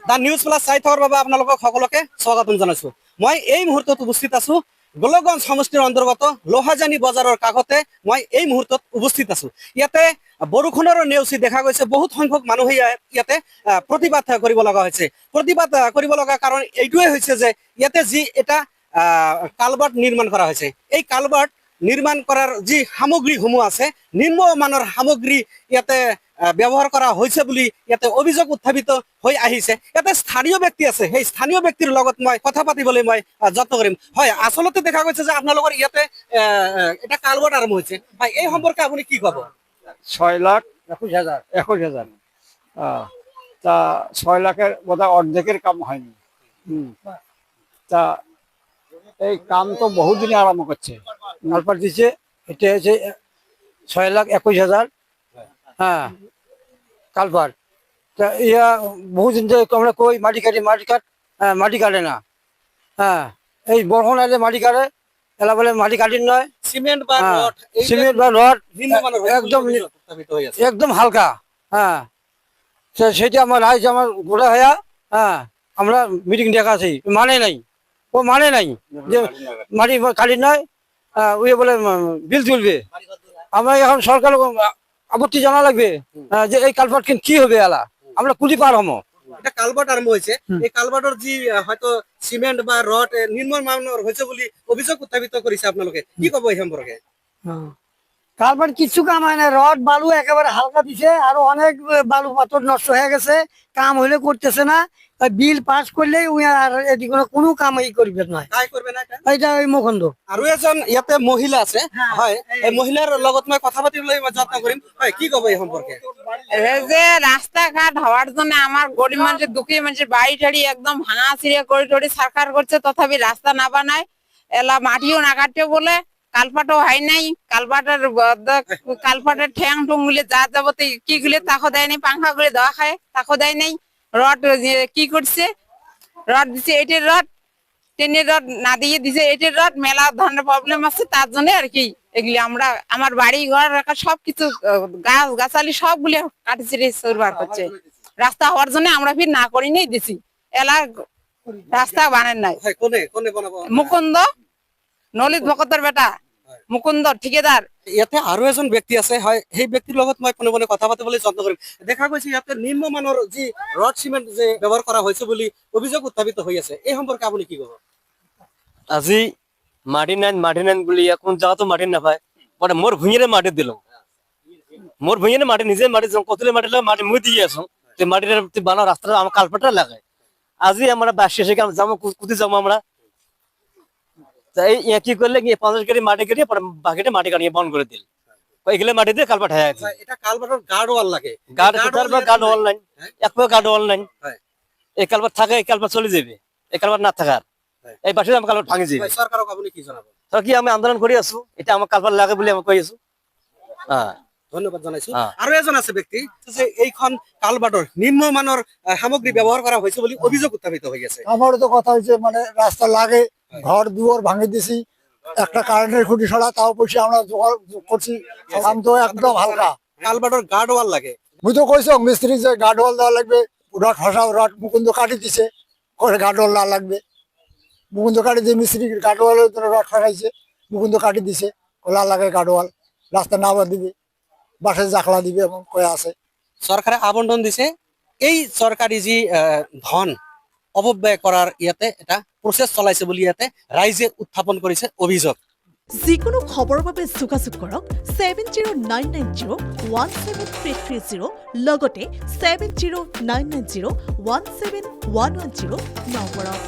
The news plus চাই থকাৰ বাবে আপোনালোকক সকলোকে স্বাগতম জনাইছো। মই এই মুহূৰ্তত উপস্থিত আছো গোলকগঞ্জ সমষ্টিৰ অন্তৰ্গত লোহাজানি বজাৰৰ কাষতে মই এই মুহূৰ্তত উপস্থিত আছো। ইয়াতে বৰষুণৰ নেওচি দেখা গৈছে, বহুত সংখ্যক মানুহে ইয়াতে প্ৰতিবাদ কৰিব লগা হৈছে। প্ৰতিবাদ কৰিব লগা কাৰণ এইটোৱে হৈছে যে ইয়াতে যি এটা কালভাৰ্ট নিৰ্মাণ কৰা হৈছে, এই কালভাৰ্ট নিৰ্মাণ কৰাৰ যি সামগ্ৰীসমূহ আছে নিম্নমানৰ সামগ্ৰী ইয়াতে ব্যৱহাৰ কৰা হৈছে বুলি ইয়াতে অভিযোগ উত্থাপিত হৈ আহিছে। ইয়াতে স্থানীয় ব্যক্তি আছে, সেই স্থানীয় ব্যক্তিৰ লগত মই কথা পাতিবলৈ মই যত্ন কৰিম। হয়, আচলতে দেখা গৈছে যে আপোনালোকৰ ইয়াতে এটা কালভাৰ্ট আৰম্ভ হৈছে। হয়, এই সম্পৰ্কে আপুনি কি ক'ব? 6,21,000 তা 6 লাখের বোধহয় অর্ধেকের কাম হয়নি। তা এই কাম তো বহুদিনে আরম্ভ করছে, কালপাট দিচ্ছে। এটা হচ্ছে 6,21,000 কালপাট। তা ইয়া বহুদিন ধরে আমরা কই মাটি কাটে না। এই বরখন আইলে মাটি কাটে, এলা বলে মাটি কাটিন নয়, সিমেন্ট বা রড, সিমেন্ট বা রড নিম্নমানের একদম উত্থাপিত হয়ে আছে। একদম হালকা। সেটা আমার রাইজ আমার গোড়া হইয়া আমরা মিটিং দেখাছি, মানে নাই, ও মানে নাই যে মাটি কাটি নয়, ওই বলে বিল তুলবে। আমরা এখন সরকার আপত্তি জানা লাগবে যে এই কালভার্ট কি হবে, এলা আমরা কুলি পার হমো। এটা কালভার্ট আরম্ভ হয়েছে, এই কালভার্টৰ যি হয়তো সিমেন্ট বা রড নিম্নমানৰ হৈছে বুলি অভিযোগ উত্থাপিত কৰিছে। আপোনালোকে কি ক'ব এই সম্পৰ্কে? কালভার্ট কিছু কাম হয় না, রড বালু একেবারে হালকা দিছে, আর অনেক বালু পাথর নষ্ট হয়ে গেছে, কাম হইলে করতেছে না। বিল পাস করলেই উই আর এদিকে কোনো কাম করবে না, তাই করবে না এটা। এটা ওই মুখন্দ। আৰু এজন ইয়াতে মহিলা আছে, হয়, এই মহিলাৰ লগত মই কথা পাতিবলৈ যত্ন কৰিম। হয়, কি ক'ব এই সম্পৰ্কে? এই যে রাস্তাঘাট হওয়ার জন্য আমার গরিব মানুষের দুঃখী মানুষের বাড়ি টাড়ি একদম ভাঙা ছিঁড়ে করে টড়ি সরকার করছে, তথাপি রাস্তা না বানায়, এলা মাটিও না কাটে বলে কালপাটও হয় নাই। কালপাটের ঠ্যাং টুং গুলি যা যাবতে কি গুলি তাকো দেয় নাই, পাংখা গুলি দেওয়া খায় তাকো দেয় নাই। রড কি করছে, রড দিছে এইটের রড, টেনের রড না দিয়ে দিছে এইটের রড। মেলা ধরনের প্রবলেম আছে, তার জন্য আর কি এগুলি আমরা আমার বাড়ি ঘর সবকিছু গাছ গাছালি সবগুলি কাটি ছিঁড়ে সরবার করছে। রাস্তা হওয়ার জন্য আমরা ফির না করি নাই দিছি, এলা রাস্তা বানান নাই। হয়, কোনে কোনে বনাব? মুকুন্দ, নলিত ভকতৰ বেটা মুকুন্দ ঠিকাদার। ইয়াতে আৰু এজন ব্যক্তি আছে, হয়, সেই ব্যক্তিৰ লগত মই পোনে পোনে কথা পাতিবলৈ যত্ন কৰিম। দেখা গৈছে ইয়াতে নিম্নমানৰ যি ৰড চিমেণ্ট যে ব্যৱহাৰ কৰা হৈছে বুলি অভিযোগ উত্থাপিত হৈ আছে, এই সম্পৰ্কে আপুনি কি ক'ব? আজি মাটি নাই বুলি কোন জায়গাতো মাটি নাপায়, মানে মোর ভুঁইয়ে মাটি দিল, মোর ভুঁইয়ে মাটি নিজে মাটি কতলে মাটি মুই দিয়ে আসো, মাটির বানা রাস্তাটা আমার কালপাটা লাগায়। আজি আমরা বাস শেষে যাবো, কোথায় যাবো আমরা? কি করলে 50 গাড়ি মাটি কেটে বাকিটা মাটি কাটিয়ে বন্ধ করে দিল, এগুলো মাটি দিয়ে কালপাট হয়ে গেছে। এটা কালভার্টৰ গার্ড ওয়াল লাগে, গার্ড ওয়াল নাই, এক গার্ড ওয়াল নাই। এই কালপাট থাকে, এই কালপাট চলে যাবে, এই কালপাট না থাকার এই বাসে আমার কালপাট ভাঙি যাবে। সরকারক আপুনি কি জনাব? কি আমি আন্দোলন কৰি আছো, এটা আমার কালপাট লাগে বুলি আমি কৈ আছো। ধন্যবাদ জানাইছো। আৰু এজন আছে ব্যক্তি যে এইখন কালভাৰ্টৰ নিম্নমানৰ সামগ্ৰী ব্যৱহাৰ কৰা হৈছে বুলি অভিযোগ উত্থাপিত হৈ আছে। আমারও তো কথা হয়েছে, মানে রাস্তা লাগে, ঘর দুয়ার ভাঙে দিছি, একটা কারেন্টের খুঁটি ছড়া তাও পয়সা আমরা জোগাড় করছি। কাম তো একদম হালকা। কালভাৰ্টৰ গার্ড ওয়াল লাগে, মুই তো কইছ মিস্ত্রি যে গার্ড ওয়াল দেওয়া লাগবে, রড ফাঁসাও, রড মুকুন্দ কাটি দিছে, করে গার্ড ওয়াল না লাগবে। মুকুন্দ কাটি দিয়ে মিস্ত্রি গার্ড ওয়ালের রড ফাঁসাইছে, মুকুন্দ কাটি দিছে, কলা লাগে গার্ড ওয়াল, রাস্তা নামা দিবে, বাসে জাকলা দিবে এবং কয়ে আছে। চৰকাৰে আবণ্টন দিছে, এই চৰকাৰী যি ধন অপব্যয় কৰাৰ ইয়াতে এটা প্ৰচেছ চলাইছে বুলি ইয়াতে ৰাইজে উত্থাপন কৰিছে অভিযোগ। যিকোনো খবৰৰ বাবে যোগাযোগ কৰক 7099017330 লগতে 7099017110 নম্বৰত।